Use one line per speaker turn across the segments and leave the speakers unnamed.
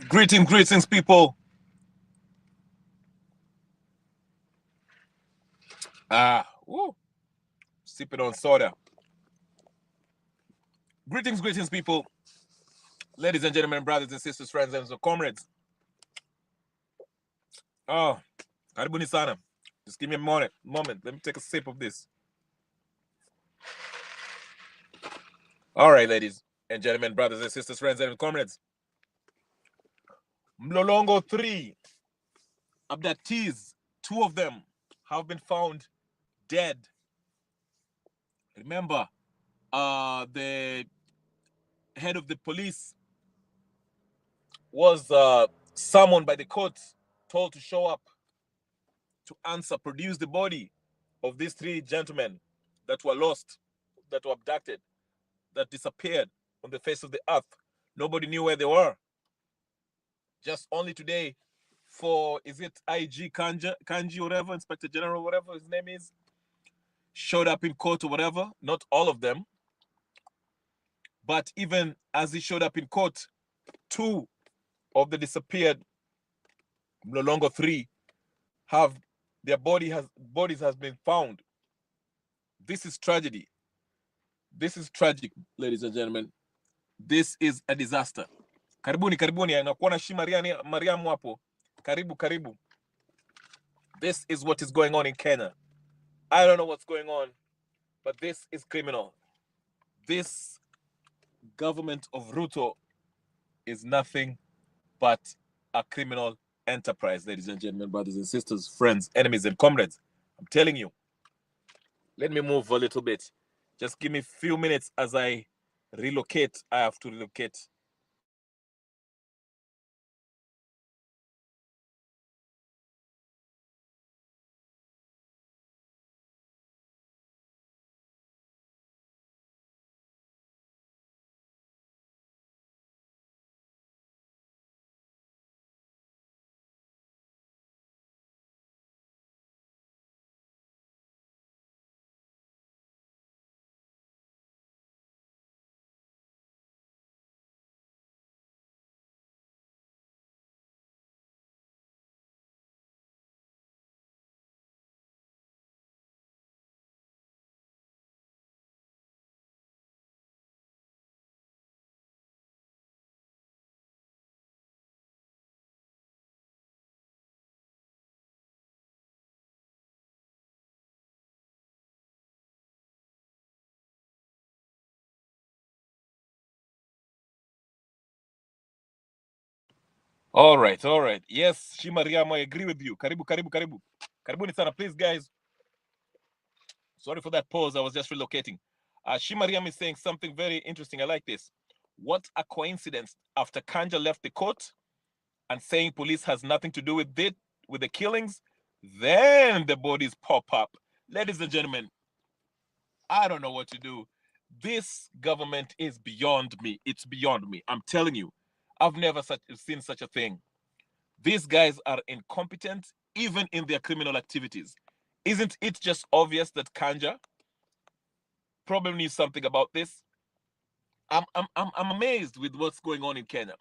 Greetings, people. Woo, sipping on soda. Greetings, people. Ladies and gentlemen, brothers and sisters, friends and comrades. Oh, karibuni sana. Just give me a moment. Let me take a sip of this. All right, ladies and gentlemen, brothers and sisters, friends and comrades. Mlolongo 3 abductees, two of them have been found dead. Remember, the head of the police was summoned by the court, told to show up to answer, produce the body of these three gentlemen that were lost, that were abducted, that disappeared on the face of the earth. Nobody knew where they were. Just only today, for is it IG Kanji, whatever, Inspector General, whatever his name is, showed up in court or whatever. Not all of them, but even as he showed up in court, two of the disappeared Mlolongo 3 have their bodies has been found. This is tragedy. This is tragic, ladies and gentlemen. This is a disaster. Karibuni, anakuona shi Mariamu hapo. Karibu. This is what is going on in Kenya. I don't know what's going on, but this is criminal. This government of Ruto is nothing but a criminal enterprise, ladies and gentlemen, brothers and sisters, friends, enemies, and comrades. I'm telling you. Let me move a little bit. Just give me a few minutes as I relocate. I have to relocate. All right. Yes, Shimariamo, I agree with you. Karibu. Karibuni sana, please, guys. Sorry for that pause. I was just relocating. Shimariam is saying something very interesting. I like this. What a coincidence. After Kanja left the court and saying police has nothing to do with it, with the killings, then the bodies pop up. Ladies and gentlemen, I don't know what to do. This government is beyond me. It's beyond me. I'm telling you, I've never seen such a thing. These guys are incompetent, even in their criminal activities. Isn't it just obvious that Kanja probably knew something about this? I'm amazed with what's going on in Kenya.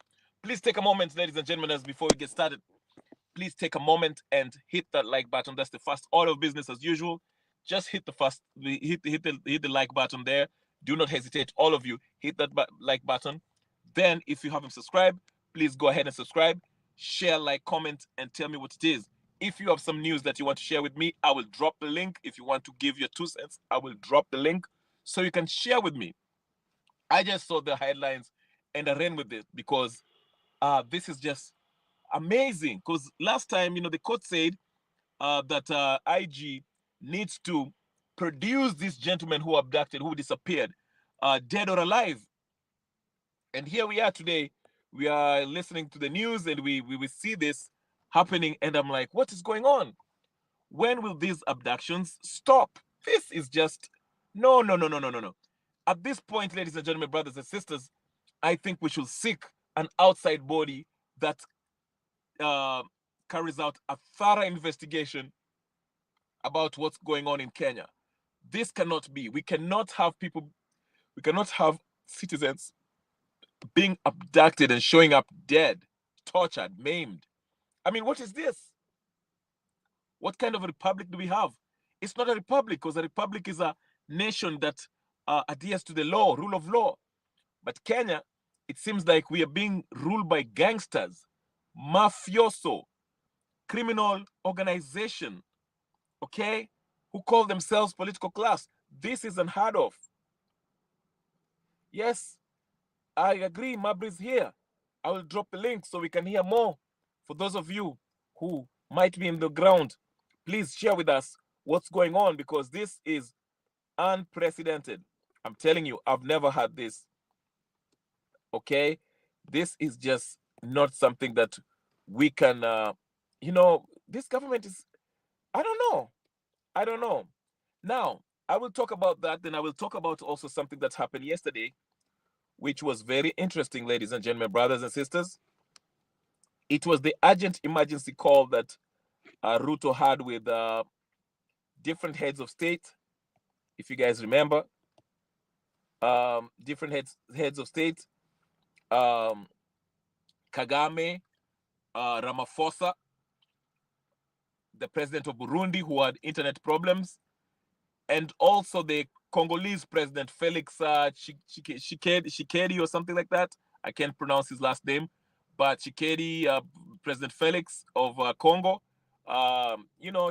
Please take a moment, ladies and gentlemen, as before we get started. Please take a moment and hit that like button. That's the first order of business as usual. Just hit the like button there. Do not hesitate, all of you. Hit that like button. Then, if you haven't subscribed, please go ahead and subscribe. Share, like, comment, and tell me what it is. If you have some news that you want to share with me, I will drop the link. If you want to give your 2 cents, I will drop the link so you can share with me. I just saw the headlines and I ran with it because this is just amazing. Because last time, the court said that IG needs to produce these gentlemen who abducted, who disappeared, dead or alive. And here we are today. We are listening to the news and we see this happening. And I'm like, what is going on? When will these abductions stop? This is just no. At this point, ladies and gentlemen, brothers and sisters, I think we should seek an outside body that uh, carries out a thorough investigation about what's going on in Kenya. This cannot be. We cannot have citizens being abducted and showing up dead tortured, maimed. I mean, what is this? What kind of a republic do we have? It's not a republic, because a republic is a nation that adheres to the law, rule of law. But Kenya, it seems like we are being ruled by gangsters, mafioso, criminal organization, okay, who call themselves political class. This is unheard of. Yes, I agree, Mabri's here. I will drop the link so we can hear more. For those of you who might be in the ground, please share with us what's going on, because this is unprecedented. I'm telling you, I've never had this. Okay? This is just not something that we can, this government is, I don't know. I don't know. Now, I will talk about that. Then I will talk about also something that happened yesterday, which was very interesting, ladies and gentlemen, brothers and sisters. It was the urgent emergency call that Ruto had with different heads of state. If you guys remember, different heads of state, Kagame, Ramaphosa, the president of Burundi, who had internet problems, and also the Congolese president, Felix Tshisekedi or something like that. I can't pronounce his last name, but Tshisekedi, President Felix of Congo,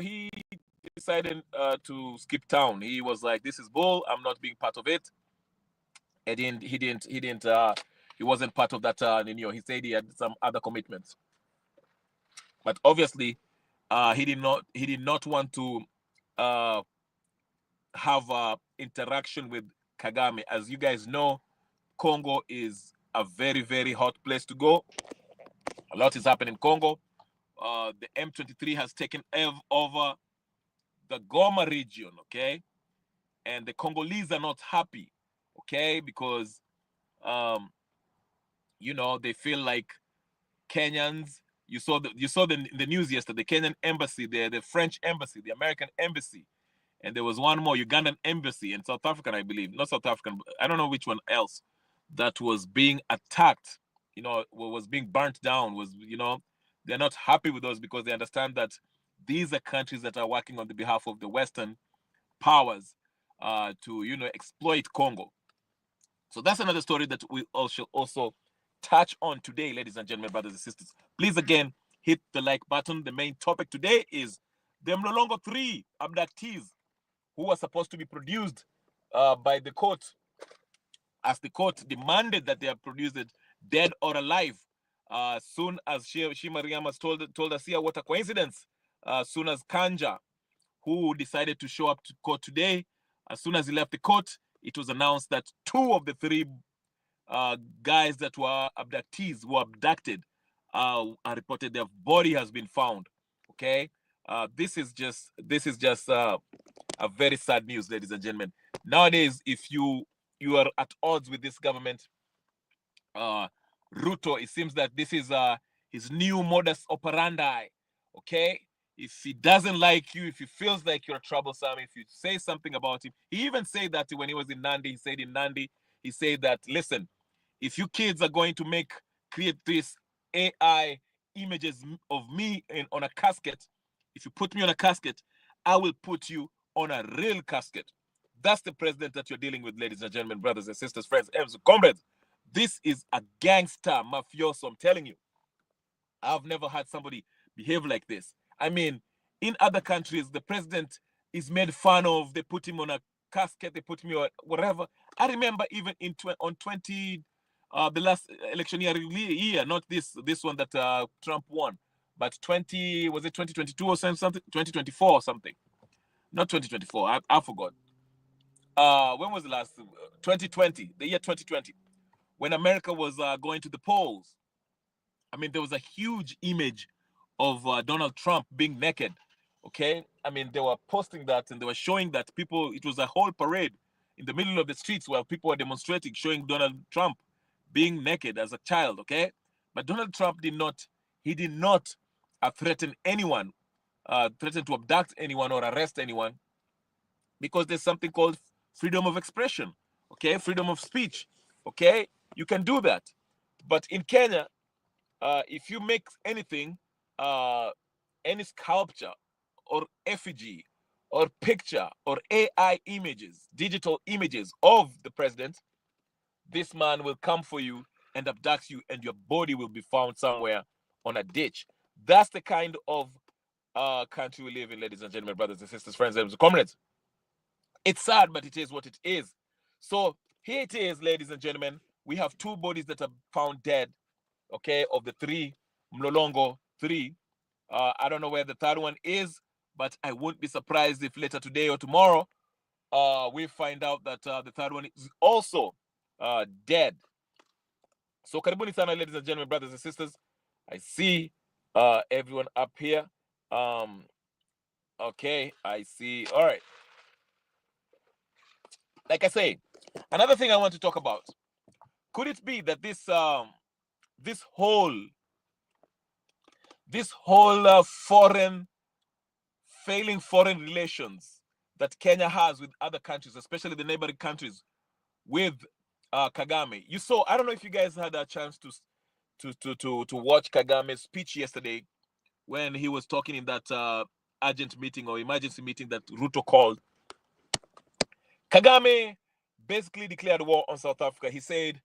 he decided to skip town. He was like, "This is bull. I'm not being part of it." And he wasn't part of that. He said he had some other commitments, but obviously, he did not want to have interaction with Kagame. As you guys know, Congo is a very, very hot place to go. A lot is happening in Congo. The M23 has taken over the Goma region, okay? And the Congolese are not happy, okay? Because, they feel like Kenyans. You saw the news yesterday. The Kenyan embassy, the French embassy, the American embassy, and there was one more Ugandan embassy and South African, I believe, not South African, I don't know which one else, that was being attacked, was being burnt down, they're not happy with those, because they understand that these are countries that are working on the behalf of the Western powers to, exploit Congo. So that's another story that we also touch on today, ladies and gentlemen, brothers and sisters. Please, again, hit the like button. The main topic today is the Mlolongo 3 abductees, who was supposed to be produced by the court, as the court demanded that they are produced dead or alive. Soon as Shima Riamas told us here, what a coincidence. Soon as Kanja, who decided to show up to court today, as soon as he left the court, it was announced that 2 of the 3 guys that were abductees, were abducted, are reported their body has been found. Okay, this is just a very sad news, ladies and gentlemen. Nowadays, if you are at odds with this government, Ruto, it seems that this is his new modus operandi. Okay, if he doesn't like you, if he feels like you're troublesome, if you say something about him, he even said that when he was in Nandi. He said that, listen, if you kids are going to create this AI images of me on a casket, if you put me on a casket, I will put you on a real casket. That's the president that you're dealing with, ladies and gentlemen, brothers and sisters, friends, and comrades. This is a gangster mafioso, I'm telling you. I've never had somebody behave like this. I mean, in other countries, the president is made fun of. They put him on a casket. They put me on whatever. I remember even the last election year, not this one that Trump won, but was it 2022 or something? 2024 or something? Not 2024. I forgot. When was the last? 2020. The year 2020, when America was going to the polls. I mean, there was a huge image of Donald Trump being naked. Okay, I mean, they were posting that and they were showing that people. It was a whole parade in the middle of the streets where people were demonstrating, showing Donald Trump being naked as a child. Okay, but Donald Trump did not threaten anyone, threaten to abduct anyone or arrest anyone, because there's something called freedom of expression. Okay, freedom of speech. Okay, you can do that, but in Kenya, if you make anything, any sculpture or effigy or picture or AI images, digital images of the president, this man will come for you and abduct you, and your body will be found somewhere on a ditch. That's the kind of country we live in, ladies and gentlemen, brothers and sisters, friends and comrades. It's sad, but it is what it is. So here it is, ladies and gentlemen. We have 2 bodies that are found dead, okay, of the 3, Mlolongo 3. I don't know where the 3rd one is, but I won't be surprised if later today or tomorrow we find out that the 3rd one is also dead. So karibuni sana, ladies and gentlemen, brothers and sisters. I see everyone up here. Okay, I see. All right. Like I say, another thing I want to talk about. Could it be that this whole failing foreign relations that Kenya has with other countries, especially the neighboring countries, with Kagame? You saw. I don't know if you guys had a chance to watch Kagame's speech yesterday when he was talking in that urgent meeting or emergency meeting that Ruto called. Kagame basically declared war on South Africa. He said,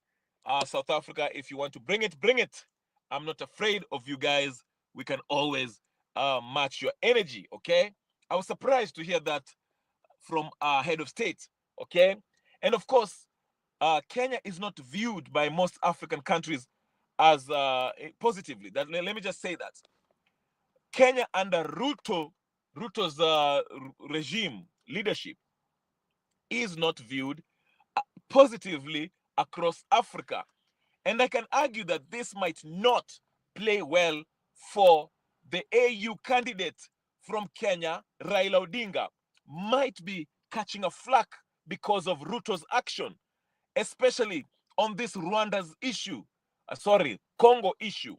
South Africa, if you want to bring it, bring it. I'm not afraid of you guys. We can always match your energy, okay? I was surprised to hear that from our head of state, okay? And of course, Kenya is not viewed by most African countries as positively. Let me just say that. Kenya under Ruto's regime, leadership, is not viewed positively across Africa. And I can argue that this might not play well for the AU candidate from Kenya, Raila Odinga, might be catching a flack because of Ruto's action, especially on this Rwanda's issue, Congo issue.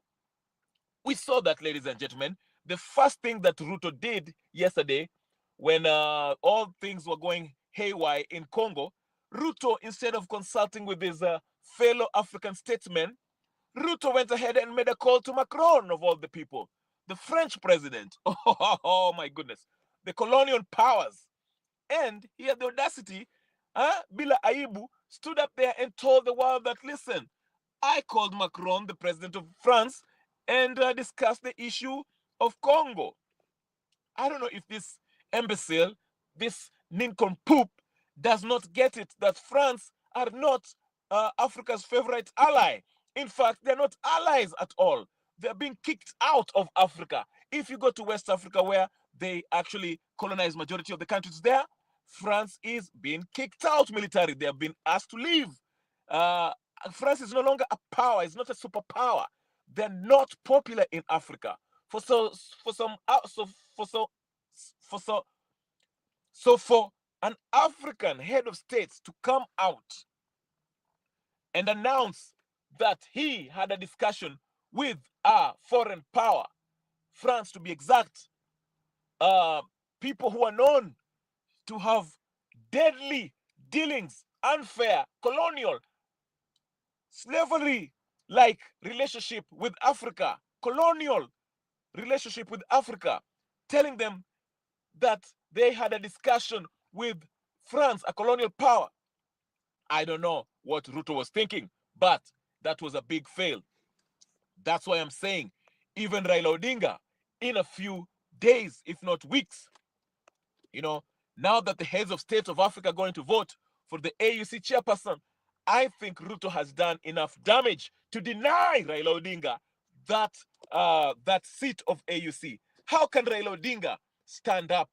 We saw that, ladies and gentlemen. The first thing that Ruto did yesterday, when all things were going haywire in Congo, Ruto, instead of consulting with his fellow African statesmen, Ruto went ahead and made a call to Macron, of all the people, the French president. Oh my goodness. The colonial powers. And he had the audacity, Bila Aibu, stood up there and told the world that, listen, I called Macron, the president of France, and discussed the issue of Congo. I don't know if this imbecile, this nincompoop, does not get it that France are not Africa's favorite ally. In fact, they're not allies at all. They're being kicked out of Africa. If you go to West Africa, where they actually colonize majority of the countries there, France is being kicked out militarily. They have been asked to leave. France is no longer a power. It's not a superpower. They're not popular in Africa. For an African head of state to come out and announce that he had a discussion with a foreign power, France to be exact, people who are known to have deadly dealings, unfair, colonial, slavery-like relationship with Africa, colonial relationship with Africa, telling them that they had a discussion with France, a colonial power. I don't know what Ruto was thinking, but that was a big fail. That's why I'm saying even Raila Odinga, in a few days, if not weeks, now that the heads of state of Africa are going to vote for the AUC chairperson, I think Ruto has done enough damage to deny Raila Odinga that seat of AUC. How can Raila Odinga stand up,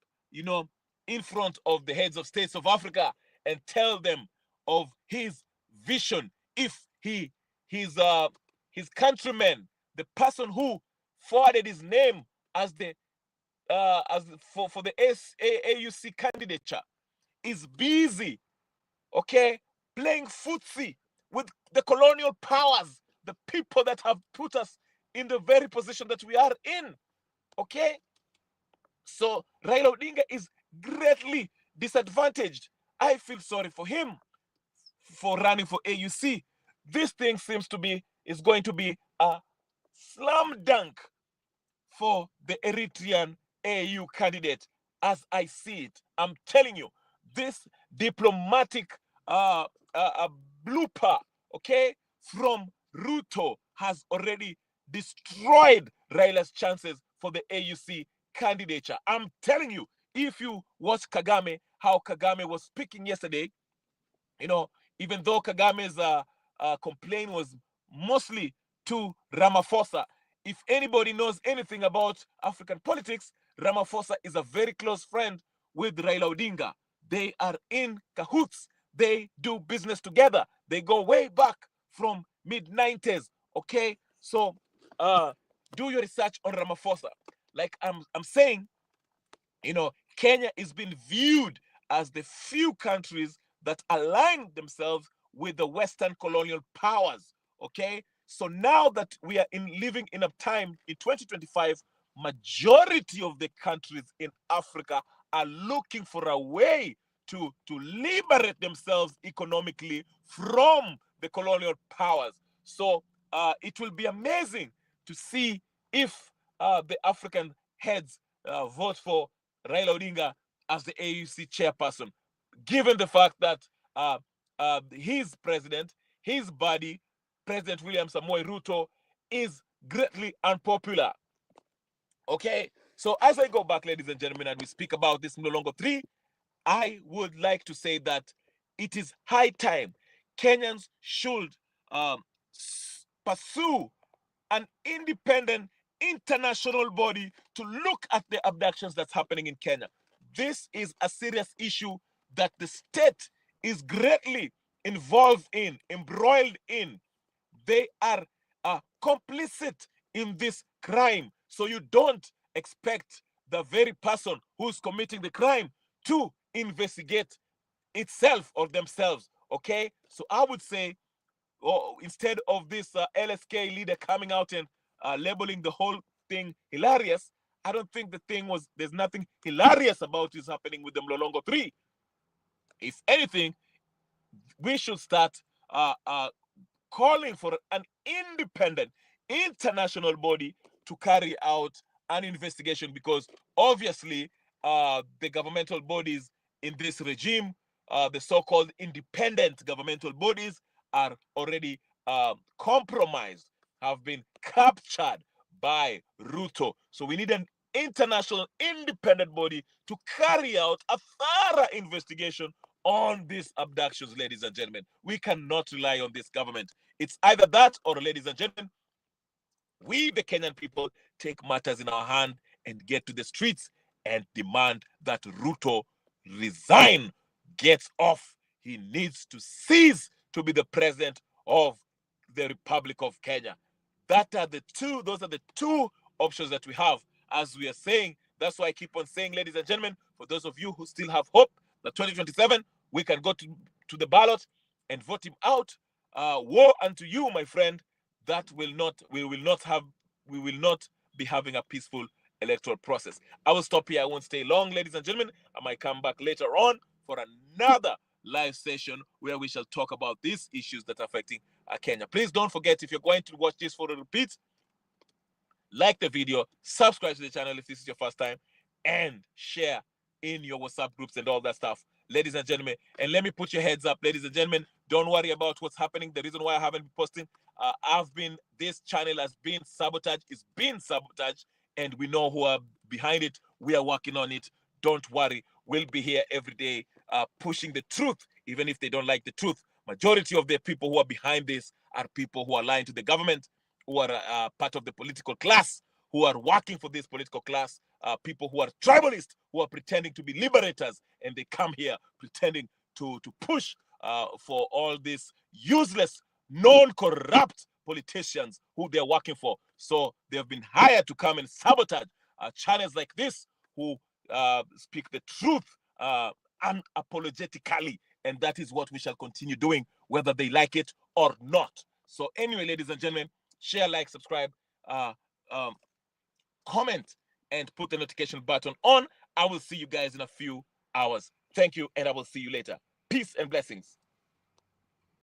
in front of the heads of states of Africa and tell them of his vision if his countrymen, the person who forwarded his name as the for the AUC candidature, is busy, playing footsie with the colonial powers, the people that have put us in the very position that we are in, So Raila Odinga is greatly disadvantaged. I feel sorry for him for running for AUC. This thing seems to be is going to be a slam dunk for the Eritrean AU candidate as I see it. I'm telling you, this diplomatic uh, blooper, okay, from Ruto has already destroyed Raila's chances for the AUC candidature. I'm telling you, if you watch Kagame, how Kagame was speaking yesterday, you know, even though Kagame's complaint was mostly to Ramaphosa, if anybody knows anything about African politics, Ramaphosa is a very close friend with Raila Odinga. They are in cahoots. They do business together. They go way back from mid-90s. Okay, so do your research on Ramaphosa. Like I'm saying, you know, Kenya is being viewed as the few countries that align themselves with the Western colonial powers. Okay, so now that we are living in a time in 2025, majority of the countries in Africa are looking for a way to liberate themselves economically from the colonial powers. So it will be amazing to see if the African heads vote for Raila Odinga as the AUC chairperson, given the fact that his president, his buddy, President William Samoei Ruto, is greatly unpopular. Okay, so as I go back, ladies and gentlemen, and we speak about this Mlolongo 3, I would like to say that it is high time Kenyans should um, pursue an independent international body to look at the abductions that's happening in Kenya. This is a serious issue that the state is greatly involved in, embroiled in. They are complicit in this crime. So you don't expect the very person who's committing the crime to investigate itself or themselves. Okay, so I would say, instead of this LSK leader coming out and labeling the whole thing hilarious, I don't think there's nothing hilarious about what's happening with the Mlolongo 3. If anything, we should start calling for an independent international body to carry out an investigation, because obviously the governmental bodies in this regime, the so-called independent governmental bodies, are already compromised, have been captured by Ruto. So we need an international independent body to carry out a thorough investigation on these abductions, ladies and gentlemen. We cannot rely on this government. It's either that or, ladies and gentlemen, we, the Kenyan people, take matters in our hand and get to the streets and demand that Ruto resign, gets off. He needs to cease to be the president of the Republic of Kenya. Those are the two options that we have, as we are saying. That's why I keep on saying, ladies and gentlemen, for those of you who still have hope that 2027 we can go to the ballot and vote him out, woe unto you, my friend. We will not be having a peaceful electoral process. I will stop here. I won't stay long, ladies and gentlemen. I might come back later on for another live session where we shall talk about these issues that are affecting Kenya. Please don't forget, if you're going to watch this for a repeat, like the video, subscribe to the channel if this is your first time, and share in your WhatsApp groups and all that stuff, ladies and gentlemen. And let me put your heads up, ladies and gentlemen. Don't worry about what's happening. The reason why I haven't been posting, this channel has been sabotaged. It's been sabotaged, and we know who are behind it. We are working on it. Don't worry. We'll be here every day pushing the truth, even if they don't like the truth. Majority of the people who are behind this are people who are lying to the government, who are part of the political class, who are working for this political class, people who are tribalists, who are pretending to be liberators, and they come here pretending to push for all these useless, non-corrupt politicians who they're working for. So they've been hired to come and sabotage channels like this, who speak the truth unapologetically, and that is what we shall continue doing, whether they like it or not. So anyway, ladies and gentlemen, share, like, subscribe, comment, and put the notification button on. I will see you guys in a few hours. Thank you, and I will see you later. Peace and blessings.